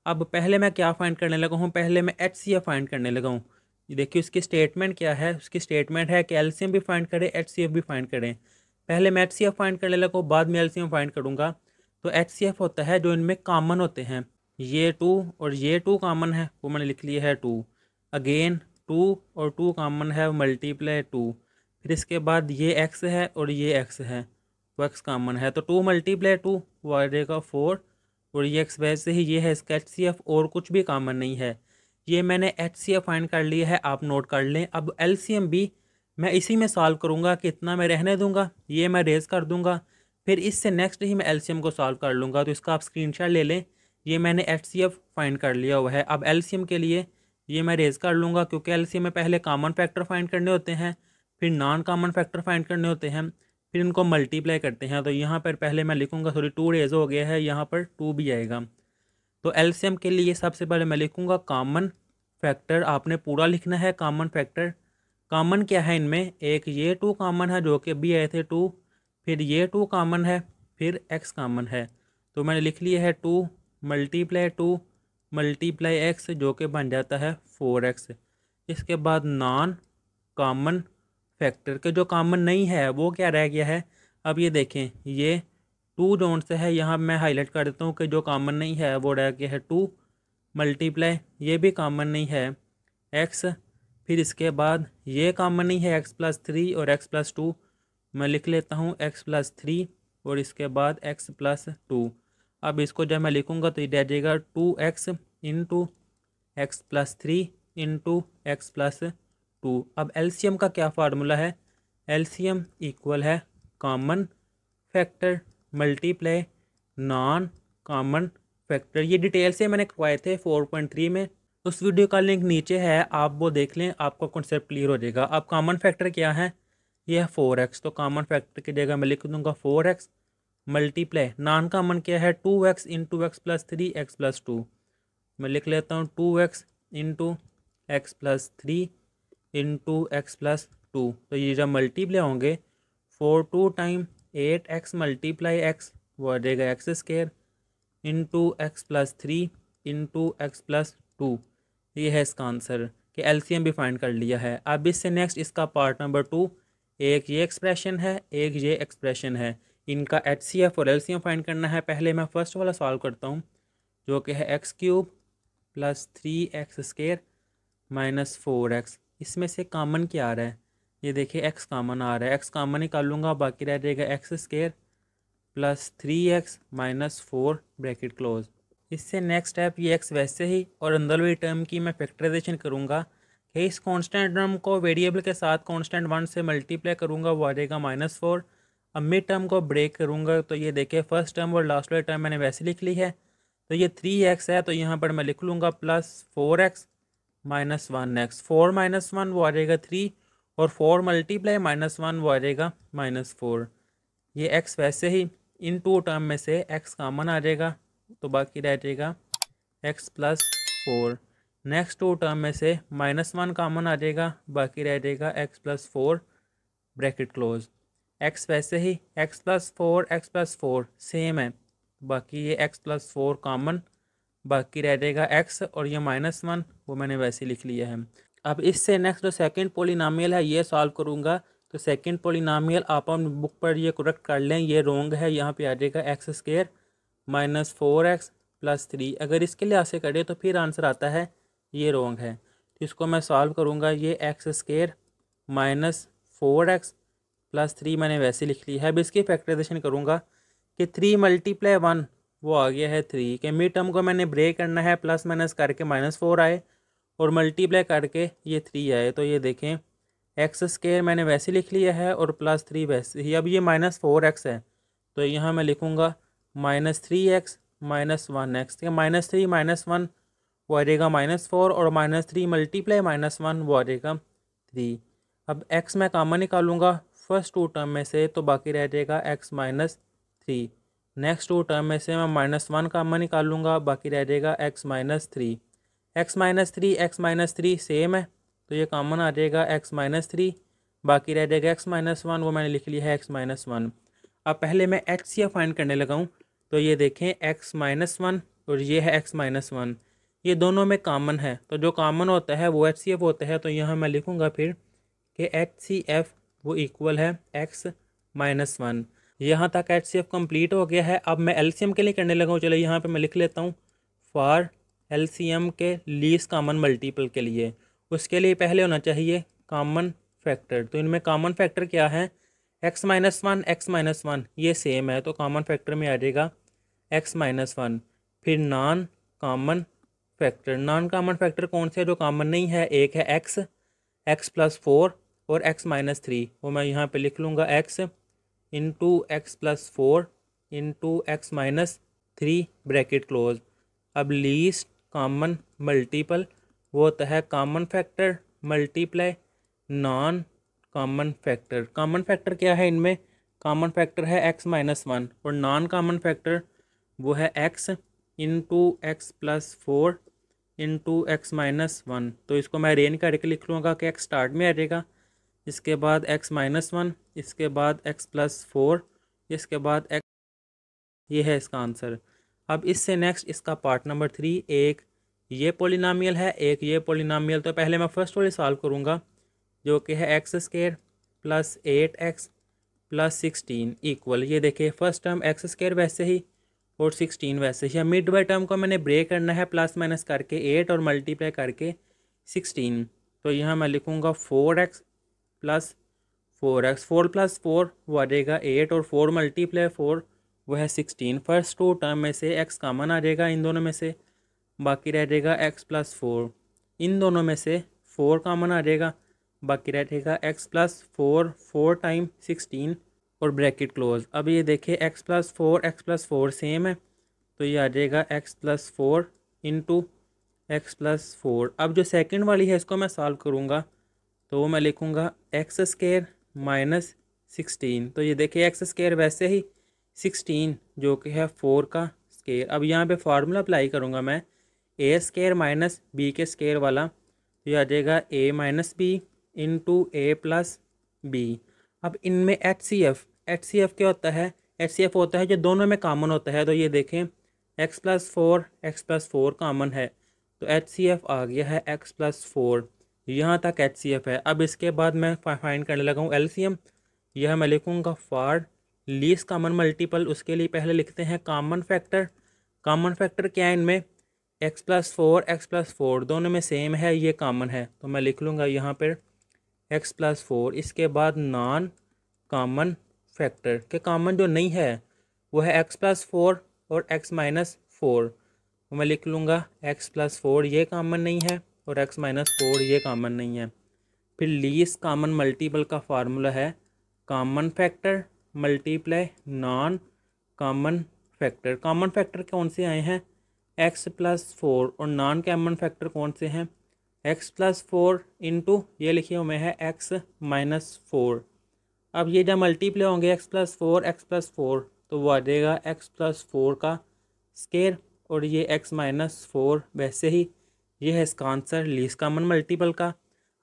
अब पहले मैं क्या फाइंड करने लगा हूँ, पहले मैं HCF फाइंड करने लगा हूँ। ये देखिए उसकी स्टेटमेंट क्या है, उसकी स्टेटमेंट है कि एलसीएम भी फाइंड करें HCF भी फाइंड करें। पहले मैं HCF फाइंड करने लगा हूँ, बाद में एलसीएम फाइंड करूँगा। तो HCF होता है जो इनमें कॉमन होते हैं, ये 2 और ये 2 कॉमन है, वो मैंने लिख लिया है 2। अगेन 2 और 2 कॉमन है, मल्टीप्लाई 2। फिर इसके बाद ये x है और ये x है, वो x कॉमन है, तो 2 × 2 वो आ जाएगा 4 और ये x वैसे ही। ये है इसका HCF और कुछ भी कॉमन नहीं है। ये मैंने HCF फाइंड कर लिया है, आप नोट कर लें। अब LCM भी मैं इसी में सॉल्व करूँगा कि इतना मैं रहने दूँगा, ये मैं रेज़ कर दूँगा, फिर इससे नेक्स्ट ही मैं LCM को सॉल्व कर लूँगा। तो इसका आप स्क्रीनशॉट ले लें, ये मैंने HCF फाइंड कर लिया हुआ है। अब LCM के लिए ये मैं रेज़ कर लूँगा, क्योंकि LCM में पहले कॉमन फैक्टर फाइंड करने होते हैं, फिर नॉन कॉमन फैक्टर फाइंड करने होते हैं, फिर इनको मल्टीप्लाई करते हैं। तो यहाँ पर पहले मैं लिखूँगा, सॉरी 2 रेज़ हो गया है, यहाँ पर 2 भी आएगा। तो एलसीएम के लिए सबसे पहले मैं लिखूँगा कॉमन फैक्टर, आपने पूरा लिखना है कॉमन फैक्टर। कॉमन क्या है इनमें, एक ये 2 कॉमन है जो कि अभी आए थे 2, फिर ये 2 कॉमन है, फिर x कॉमन है। तो मैंने लिख लिया है 2 मल्टीप्लाई x जो कि बन जाता है 4x। इसके बाद नॉन कॉमन फैक्टर के जो कॉमन नहीं है वो क्या रह गया है। अब ये देखें, ये 2 जोन से है, यहाँ मैं हाईलाइट कर देता हूँ कि जो कॉमन नहीं है वो रह गया है 2 मल्टीप्लाई, ये भी कॉमन नहीं है x। फिर इसके बाद ये कॉमन नहीं है x प्लस 3 और x प्लस 2, मैं लिख लेता हूँ x प्लस 3 और इसके बाद x प्लस 2। अब इसको जब मैं लिखूँगा तो ये रह जाएगा 2x into x plus 3 into x plus 2। अब एलसीएम का क्या फार्मूला है, एलसीएम इक्वल है common factor multiply non common factor. ये डिटेल से मैंने करवाए थे 4.3 में, उस वीडियो का लिंक नीचे है, आप वो देख लें, आपको कॉन्सेप्ट क्लियर हो जाएगा। अब कॉमन फैक्टर क्या है, ये है 4x, तो कॉमन फैक्टर की जगह मैं लिख दूंगा 4x मल्टीप्लाई नॉन कॉमन क्या है 2x into x plus 3 x plus 2, मैं लिख लेता हूँ 2x into x plus 3 into x plus 2। तो ये जब मल्टीप्लाई होंगे 4 2 टाइम 8x मल्टीप्लाई x वो आ जाएगा x square into x plus 3 into x plus 2। ये है इसका आंसर कि एलसीएम भी फाइंड कर लिया है। अब इससे नेक्स्ट इसका पार्ट नंबर 2 एक ये एक्सप्रेशन है, एक ये एक्सप्रेशन है। इनका HCF और LCM फाइंड करना है। पहले मैं फर्स्ट वाला सॉल्व करता हूँ, जो कि है x³ + 3x² - 4x। इसमें से कॉमन क्या आ रहा है? ये देखिए x कॉमन आ रहा है, x कॉमन निकालूंगा, बाकी रह जाएगा x² + 3x - 4 ब्रैकेट क्लोज। इससे नेक्स्ट स्टेप ये x वैसे ही और अंदर वाली टर्म की मैं फैक्टराइजेशन करूँगा कि इस कांस्टेंट टर्म को वेरिएबल के साथ कांस्टेंट 1 से मल्टीप्लाई करूँगा, वो आ जाएगा -4। अब मिड टर्म को ब्रेक करूँगा, तो ये देखिए फर्स्ट टर्म और लास्ट वाली टर्म मैंने वैसे लिख ली है। तो ये 3x है, तो यहाँ पर मैं लिख लूँगा +4x - 1x। 4 - 1 वो आ जाएगा 3, और 4 × -1 वो आ जाएगा -4। ये x वैसे ही इन टू टर्म में से x कॉमन आ जाएगा, तो बाकी रह जाएगा x + 4। नेक्स्ट टू टर्म में से -1 कॉमन आ जाएगा, बाकी रह जाएगा x + 4 ब्रैकेट क्लोज। x वैसे ही x + 4 x + 4 सेम है, बाकी ये x + 4 कॉमन, बाकी रह जाएगा x, और ये -1 वो मैंने वैसे लिख लिया है। अब इससे नेक्स्ट जो सेकंड पोलिनोमियल है ये सॉल्व करूँगा। तो सेकंड पोलिनोमियल आप अपनी बुक पर ये करेक्ट कर लें, ये रॉन्ग है। यहाँ पे आ जाएगा x² - 4x + 3। अगर इसके लिहाज से करें तो फिर आंसर आता है ये रॉन्ग है। तो इसको मैं सॉल्व करूँगा, ये x² - 4x + 3 मैंने वैसे लिख ली है। अब इसकी फैक्टराइजेशन करूँगा कि 3 × 1 वो आ गया है 3, के मिड टर्म को मैंने ब्रेक करना है, प्लस माइनस करके -4 आए और मल्टीप्लाई करके ये 3 आए। तो ये देखें x² मैंने वैसे लिख लिया है और +3 वैसे ही। अब ये -4x है, तो यहाँ मैं लिखूँगा -3x - 1x। ठीक है, -3 - 1 वो आ जाएगा -4, और -3 × -1 वो आ जाएगा 3। अब x मैं कॉमन निकालूंगा फर्स्ट टू टर्म में से, तो बाकी रह जाएगा x - 3। नेक्स्ट टू टर्म में से मैं -1 कॉमन निकालूंगा, बाकी रह जाएगा x - 3। x - 3 x - 3 सेम है, तो ये कॉमन आ जाएगा x - 3, बाकी रह जाएगा x - 1, वो मैंने लिख लिया है x - 1। अब पहले मैं HCF फाइंड करने लगा हूँ, तो ये देखें x - 1 और ये है x - 1, ये दोनों में कॉमन है, तो जो कॉमन होता है वो HCF होता है। तो यहाँ मैं लिखूँगा फिर कि HCF वो इक्वल है x - 1। यहाँ तक HCF कंप्लीट हो गया है। अब मैं LCM के लिए करने लगा हूँ। चलो यहाँ पे मैं लिख लेता हूँ फॉर LCM के लीस्ट कॉमन मल्टीपल के लिए। उसके लिए पहले होना चाहिए कॉमन फैक्टर। तो इनमें कॉमन फैक्टर क्या है? x - 1 x - 1 ये सेम है, तो कॉमन फैक्टर में आ जाएगा x - 1। फिर non common factor, non common factor कौन से है जो कॉमन नहीं है? एक है x + 4 और x - 3, वो मैं यहाँ पे लिख लूँगा x × x + 4 × x - 3 bracket close. अब लीस्ट कॉमन मल्टीपल वो होता है common factor multiply non common factor. Common factor क्या है इनमें? कॉमन फैक्टर है x - 1, और नॉन कॉमन फैक्टर वो है x × x + 4 × x - 1। तो इसको मैं अरेंज करके लिख लूँगा कि x स्टार्ट में आ जाएगा, इसके बाद x - 1, इसके बाद x + 4, इसके बाद x। ये है इसका आंसर। अब इससे नेक्स्ट इसका पार्ट नंबर 3, एक ये पोलिनोमियल है, एक ये पोलिनोमियल। तो पहले मैं फर्स्ट वाली सॉल्व करूँगा, जो कि है x² + 8x + 16 इक्वल। ये देखिए फर्स्ट टर्म x² वैसे ही और 16 वैसे ही। मिड बाई टर्म को मैंने ब्रेक करना है, प्लस माइनस करके 8 और मल्टीप्लाई करके 16। तो यहाँ मैं लिखूँगा 4x + 4x। 4 + 4 वो आ जाएगा 8, और 4 × 4 वो है 16। फर्स्ट टू टर्म में से x कॉमन आ जाएगा इन दोनों में से, बाकी रह जाएगा x + 4। इन दोनों में से 4 कॉमन आ जाएगा, बाकी रह जाएगा x + 4 4 × 16 और ब्रैकेट क्लोज। अब ये देखिए x + 4 सेम है, तो ये आ जाएगा x + 4 × x + 4। अब जो सेकंड वाली है इसको मैं सॉल्व करूँगा, तो वो मैं लिखूँगा x² - 16। तो ये देखिए x² वैसे ही 16 जो कि है 4 का स्केयर। अब यहाँ पे फार्मूला अप्लाई करूँगा मैं a² - b² वाला, तो ये आ जाएगा a - b × a + b। अब इनमें HCF क्या होता है? HCF होता है जो दोनों में कॉमन होता है। तो ये देखें x + 4 कॉमन है, तो HCF आ गया है x + 4। यहाँ तक HCF है। अब इसके बाद मैं फाइंड करने लगा हूँ LCM। यह मैं लिखूँगा फॉर लीस्ट कॉमन मल्टीपल। उसके लिए पहले लिखते हैं कॉमन फैक्टर। कॉमन फैक्टर क्या है इनमें, x+4 x+4 दोनों में सेम है, ये कॉमन है, तो मैं लिख लूँगा यहाँ पर x+4। इसके बाद नॉन कॉमन फैक्टर के कॉमन जो नहीं है वो है x+4 और x-4, तो मैं लिख लूँगा x+4 ये कॉमन नहीं है और x-4 ये कॉमन नहीं है। फिर लीस्ट कॉमन मल्टीपल का फार्मूला है common factor multiply non common factor. Common factor कौन से आए हैं, x+4, और नॉन कॉमन फैक्टर कौन से हैं, x+4 इंटू ये लिखे हुए हैं x-4। अब ये जब मल्टीप्लाई होंगे x+4 तो वो आ जाएगा x+4 का स्केयर, और ये x-4 वैसे ही। ये है इसका आंसर लीस्ट कॉमन मल्टीपल का।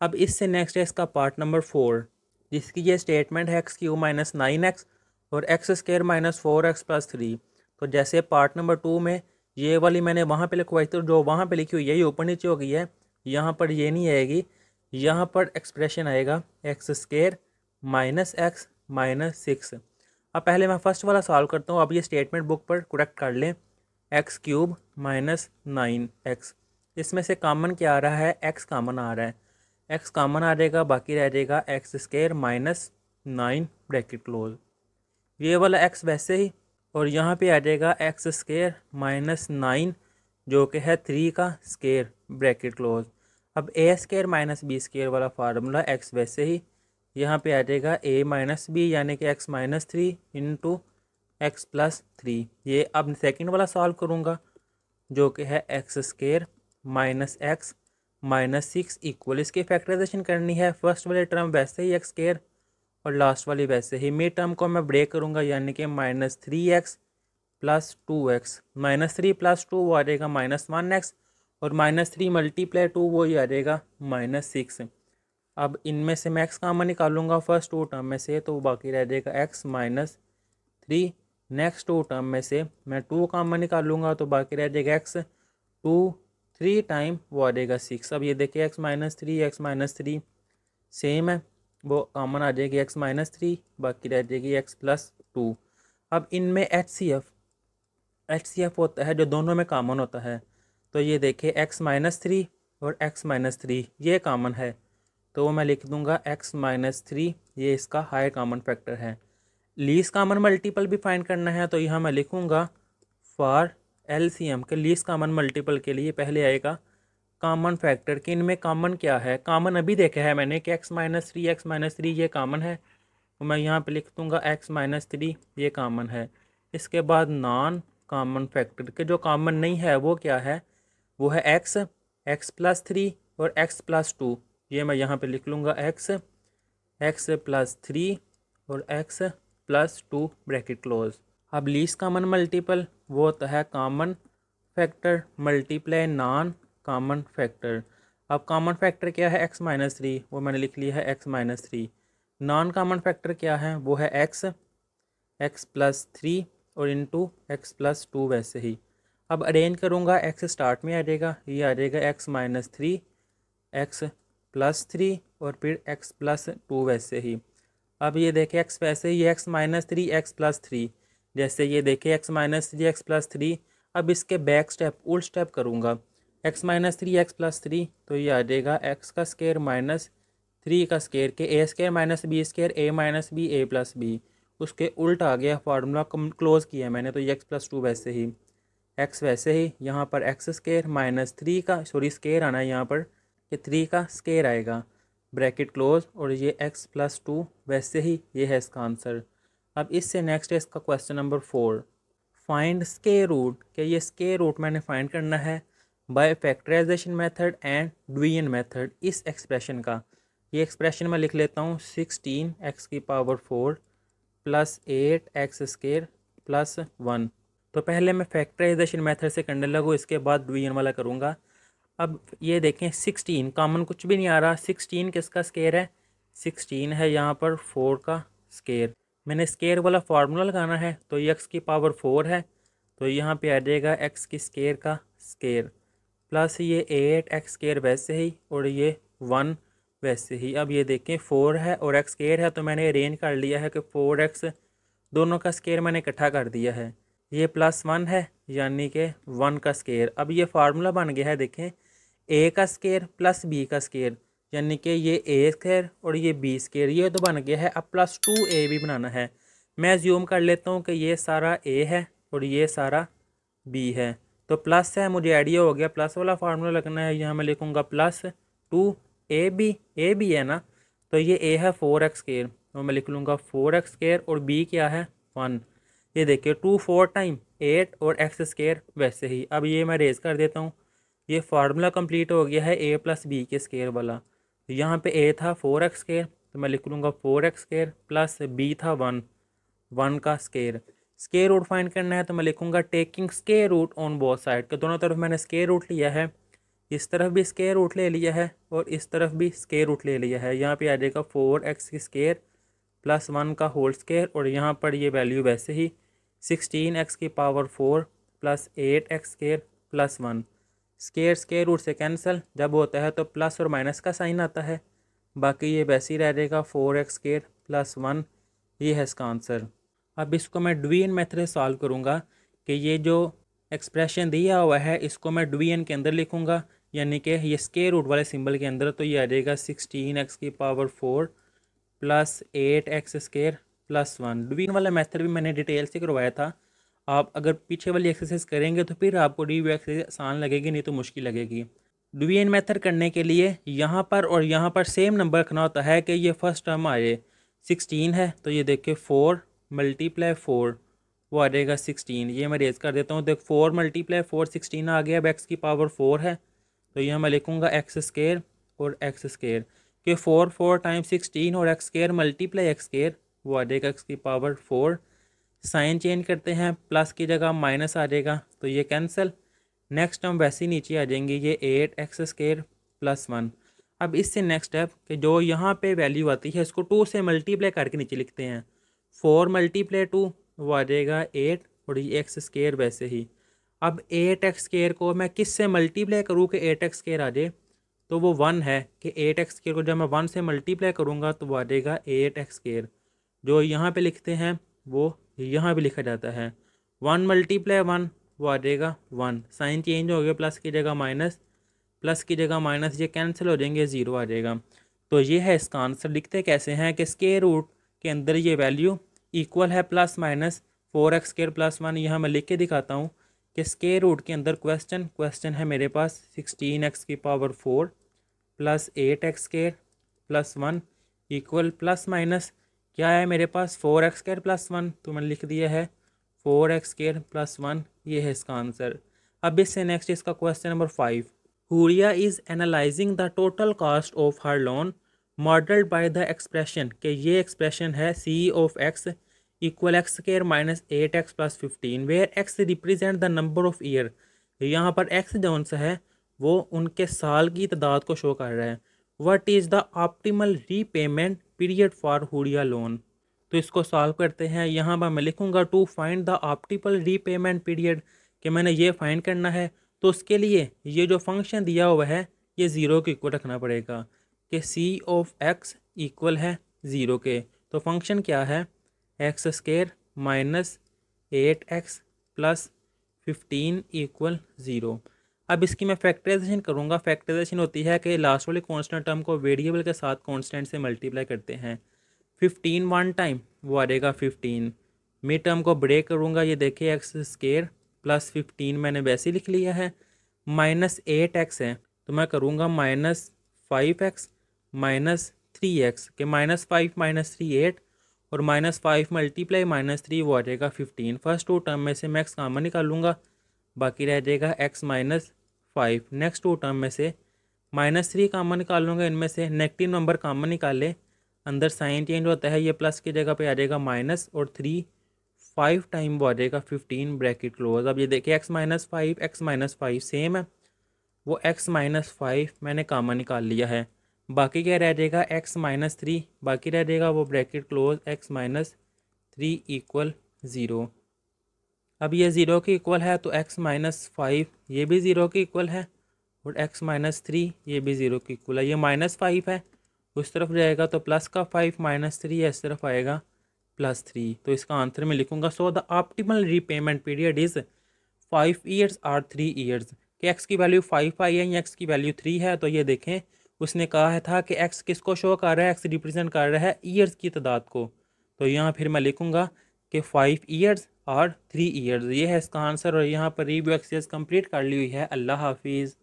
अब इससे नेक्स्ट है इसका पार्ट नंबर 4, जिसकी ये स्टेटमेंट है x³ - 9x और x² - 4x+3। तो जैसे पार्ट नंबर 2 में ये वाली मैंने वहाँ पे लिखवाई थी, जो वहाँ पे लिखी हुई है ये ऊपर नीचे हो गई है, यहाँ पर ये नहीं आएगी, यहाँ पर एक्सप्रेशन आएगा x² - x -6। अब पहले मैं फर्स्ट वाला सॉल्व करता हूँ। अब ये स्टेटमेंट बुक पर करेक्ट कर लें, x³ - 9x, इसमें से कॉमन क्या आ रहा है, x कॉमन आ रहा है, x कॉमन आ जाएगा, बाकी रह जाएगा x² - 9 ब्रैकेट क्लोज। ये वाला x वैसे ही, और यहाँ पे आ जाएगा x² - 9 जो कि है 3 का स्केयर ब्रैकेट क्लोज। अब a² - b² वाला फार्मूला x वैसे ही, यहाँ पे आ जाएगा a - b यानी कि x-3 इंटू x+3। ये अब सेकंड वाला सॉल्व करूँगा जो कि है x² - x -6 इक्वल, इसकी फैक्टराइजेशन करनी है। फर्स्ट वाले टर्म वैसे ही x² और लास्ट वाली वैसे ही। मिड टर्म को मैं ब्रेक करूँगा यानी कि -3x + 2x, -3 + 2 वो आ जाएगा -1x, और -3 × 2 वो ही आ जाएगा -6। अब इनमें से मैं x कॉमन निकालूंगा फर्स्ट 2 टर्म में से, तो बाकी रह जाएगा x -3। नेक्स्ट 2 टर्म में से मैं 2 कॉमन निकालूंगा तो बाकी रह जाएगा x 2 3 टाइम वो आ जाएगा 6। अब ये देखिए x -3 सेम है, वो कॉमन आ जाएगी x -3, बाकी रह जाएगी x+2। अब इनमें HCF होता है जो दोनों में कॉमन होता है, तो ये देखिए x -3 और x -3 ये कॉमन है, तो मैं लिख दूंगा x -3, ये इसका हायर कॉमन फैक्टर है। लीस्ट कॉमन मल्टीपल भी फाइंड करना है, तो यहाँ मैं लिखूंगा फॉर LCM के लीस्ट कॉमन मल्टीपल के लिए पहले आएगा कॉमन फैक्टर कि इनमें कॉमन क्या है। कॉमन अभी देखा है मैंने कि x -3 ये कॉमन है, तो मैं यहाँ पे लिख दूंगा x -3 ये कॉमन है। इसके बाद नॉन कॉमन फैक्टर के जो कॉमन नहीं है वो क्या है, वो है x+3 और x+2। ये मैं यहाँ पे लिख लूँगा x+3 और x+2 ब्रैकेट क्लोज। अब लीस्ट कॉमन मल्टीपल वो होता है common factor multiply non common factor. अब कॉमन फैक्टर क्या है x -3, वो मैंने लिख लिया है x -3। नॉन कॉमन फैक्टर क्या है, वो है x+3 और इंटू x+2 वैसे ही। अब अरेंज करूँगा, x स्टार्ट में आ जाएगा, ये आ जाएगा x -3 x+3 और फिर x+2 वैसे ही। अब ये देखें x वैसे ही x -3 x+3, जैसे ये देखें x -3 x+3। अब इसके बैक स्टेप उल्ट स्टेप करूँगा, x -3 x+3 तो ये आ जाएगा x का स्केयर -3 का स्केयर के a² - b² a - b a+b, उसके उल्ट आ गया, फार्मूला क्लोज किया मैंने, तो ये x+2 वैसे ही, x वैसे ही, यहाँ पर x² -3 का स्केयर आना है यहाँ पर कि 3 का स्केयर आएगा ब्रैकेट क्लोज, और ये x+2 वैसे ही, ये है इसका आंसर। अब इससे नेक्स्ट है इसका question number 4, find square root, कि ये स्केयर रूट मैंने फाइंड करना है by factorisation method and division method इस एक्सप्रेशन का। ये एक्सप्रेशन मैं लिख लेता हूँ 16x⁴ + 8x² + 1। तो पहले मैं फैक्टराइजेशन मेथड से करने लगूँ, इसके बाद डिवीजन वाला करूँगा। अब ये देखें 16 कॉमन कुछ भी नहीं आ रहा, 16 किसका स्केयर है, 16 है यहाँ पर 4 का स्केयर। मैंने स्केयर वाला फार्मूला लगाना है, तो ये x⁴ है, तो यहाँ पे आ जाएगा x की स्केयर का स्केयर प्लस ये 8x² वैसे ही, और ये 1 वैसे ही। अब ये देखें 4 है और एक्स स्केयर है, तो मैंने अरेंज कर लिया है कि 4x दोनों का स्केयर मैंने इकट्ठा कर दिया है। ये +1 है यानी कि 1 का स्केयर। अब ये फार्मूला बन गया है, देखें a का स्केयर प्लस b का स्केयर, यानी कि ये a स्केयर और ये b स्केयर, ये तो बन गया है। अब +2a भी बनाना है। मैं ज्यूम कर लेता हूँ कि ये सारा a है और ये सारा b है, तो प्लस है, मुझे आइडिया हो गया प्लस वाला फार्मूला लगना है। यहाँ मैं लिखूँगा +2ab, a b है ना, तो ये a है 4x स्केयर, तो मैं लिख लूँगा 4x स्केयर और b क्या है 1। ये देखिए 2 4 टाइम 8 और x स्केयर वैसे ही। अब ये मैं रेज कर देता हूँ, ये फार्मूला कंप्लीट हो गया है a + b के स्केयर वाला। यहाँ पे a था 4x स्केयर, तो मैं लिख लूँगा 4x स्केयर प्लस b था 1 का स्केयर। स्केयर रूट फाइंड करना है, तो मैं लिखूँगा taking square root on both side, के दोनों तरफ मैंने स्केयर रूट लिया है। इस तरफ भी स्केयर रूट ले लिया है और इस तरफ भी स्केयर रूट ले लिया है। यहाँ पे आ जाएगा 4x की स्केयर प्लस 1 का होल स्केयर, और यहाँ पर ये वैल्यू वैसे ही 16x की power 4 plus 8x square plus 1। Square square root से कैंसिल जब होता है तो प्लस और माइनस का साइन आता है, बाकी ये वैसे ही रह जाएगा 4x स्केयर प्लस 1। ये है इसका आंसर। अब इसको मैं डिवीजन मेथड से सॉल्व करूँगा कि ये जो एक्सप्रेशन दिया हुआ है इसको मैं डिवीजन के अंदर लिखूँगा, यानी कि ये स्केयर रूट वाले सिंबल के अंदर, तो ये आ जाएगा 16x की power 4 plus 8x square plus 1। Division वाला मेथड भी मैंने डिटेल से करवाया था। आप अगर पीछे वाली एक्सरसाइज करेंगे तो फिर आपको डिवीजन एक्सरसाइज आसान लगेगी, नहीं तो मुश्किल लगेगी। डिवीजन मेथड करने के लिए यहाँ पर और यहाँ पर सेम नंबर रखना होता है कि ये फर्स्ट टर्म आए। 16 है तो ये देखिए 4 × 4 वो आ जाएगा 16। ये मैं रेज कर देता हूँ, देख 4 × 4 16 आ गया। अब x की पावर 4 है तो यहाँ मैं लिखूँगा x स्केयर और x स्केयर, कि 4 4 टाइम 16 और x square multiply x square वो आ जाएगा x की पावर 4। साइन चेंज करते हैं, प्लस की जगह माइनस आ जाएगा तो ये कैंसिल। नेक्स्ट टर्म वैसे ही नीचे आ जाएंगे, ये 8x स्केयर प्लस 1। अब इससे नेक्स्ट स्टेप कि जो यहाँ पे वैल्यू आती है इसको 2 से मल्टीप्लाई करके नीचे लिखते हैं। 4 × 2 वो आ जाएगा 8 और ये x स्केयर वैसे ही। अब 8x स्केयर को मैं किस से मल्टीप्लाई करूँ कि 8x स्केयर आ जाए, तो वो 1 है कि 8x स्केयर को जब मैं 1 से मल्टीप्लाई करूँगा तो वो आ जाएगा 8x स्केयर। जो यहाँ पे लिखते हैं वो यहाँ भी लिखा जाता है। 1 × 1 वो आ जाएगा 1। साइन चेंज हो गया, प्लस की जगह माइनस, प्लस की जगह माइनस, ये कैंसिल हो जाएंगे, 0 आ जाएगा। तो ये है इसका आंसर। लिखते कैसे हैं कि स्केयर रूट के अंदर ये वैल्यू इक्वल है plus minus 4x square plus 1। यहाँ मैं लिख के दिखाता हूँ कि स्केयर रूट के अंदर क्वेश्चन है मेरे पास 16x की power 4 plus 8x square plus 1 equal plus minus क्या है मेरे पास 4x स्केयर प्लस 1, तो मैंने लिख दिया है 4x स्केयर प्लस 1। ये है इसका आंसर। अब इससे नेक्स्ट इसका question number 5। Huria is analysing the total cost of her loan modelled by the expression, कि ये एक्सप्रेशन है C of x equal x square minus 8x plus 15 where x represent the number of year. यहाँ पर x जौन सा है वो उनके साल की तादाद को शो कर रहा है। What is the optimal repayment period for Huriya loan. तो इसको सॉल्व करते हैं। यहाँ पर मैं लिखूँगा to find the optimal repayment period, कि मैंने ये फाइंड करना है। तो उसके लिए ये जो फंक्शन दिया हुआ है ये 0 के इक्वल रखना पड़ेगा, कि C ऑफ x इक्वल है 0 के। तो फंक्शन क्या है x square minus 8x plus 15 equal 0। अब इसकी मैं फैक्टराइजेशन करूँगा। फैक्टराइजेशन होती है कि लास्ट वाले कांस्टेंट टर्म को वेरिएबल के साथ कांस्टेंट से मल्टीप्लाई करते हैं। 15 1 टाइम वो आ जाएगा 15। मिड टर्म को ब्रेक करूँगा, ये देखिए x स्केयर प्लस 15 मैंने वैसे ही लिख लिया है। माइनस 8x है तो मैं करूँगा माइनस 5x माइनस 3x, के माइनस 5 माइनस 3 8 और माइनस 5 मल्टीप्लाई माइनस 3 वो आ जाएगा 15। फर्स्ट 2 टर्म में से मैं x कॉमन निकालूंगा, बाकी रह जाएगा x माइनस 5। नेक्स्ट 2 टर्म में से माइनस 3 कॉमन निकालूंगा, इनमें से नेगेटिव नंबर कॉमन निकाले, अंदर साइन चेंज होता है, ये प्लस की जगह पे आ जाएगा माइनस और 3 5 टाइम वो आ जाएगा 15 ब्रैकेट क्लोज। अब ये देखिए x माइनस 5 सेम है, वो x माइनस 5 मैंने कॉमन निकाल लिया है। बाकी क्या रह जाएगा x माइनस 3, बाकी रह जाएगा वो bracket close x minus 3 equal 0। अब ये 0 के इक्वल है तो x माइनस 5 ये भी 0 के इक्वल है और x माइनस 3 ये भी 0 के इक्वल है। ये -5 है, उस तरफ जाएगा तो प्लस का 5 -3 है, इस तरफ आएगा +3। तो इसका आंसर मैं लिखूंगा so the optimal repayment period is 5 years और 3 ईयर्स। कि एक्स की वैल्यू 5 आई है या एक्स की वैल्यू 3 है। तो ये देखें उसने कहा था कि एक्स किसको शो कर रहा है, एक्स रिप्रेजेंट कर रहा है ईयर्स की तादाद को। तो यहाँ फिर मैं लिखूंगा कि 5 ईयर्स और 3 ईयर्स, ये है इसका आंसर। और यहाँ पर रिव्यू एक्सरसाइज कंप्लीट कर ली हुई है। अल्लाह हाफिज़।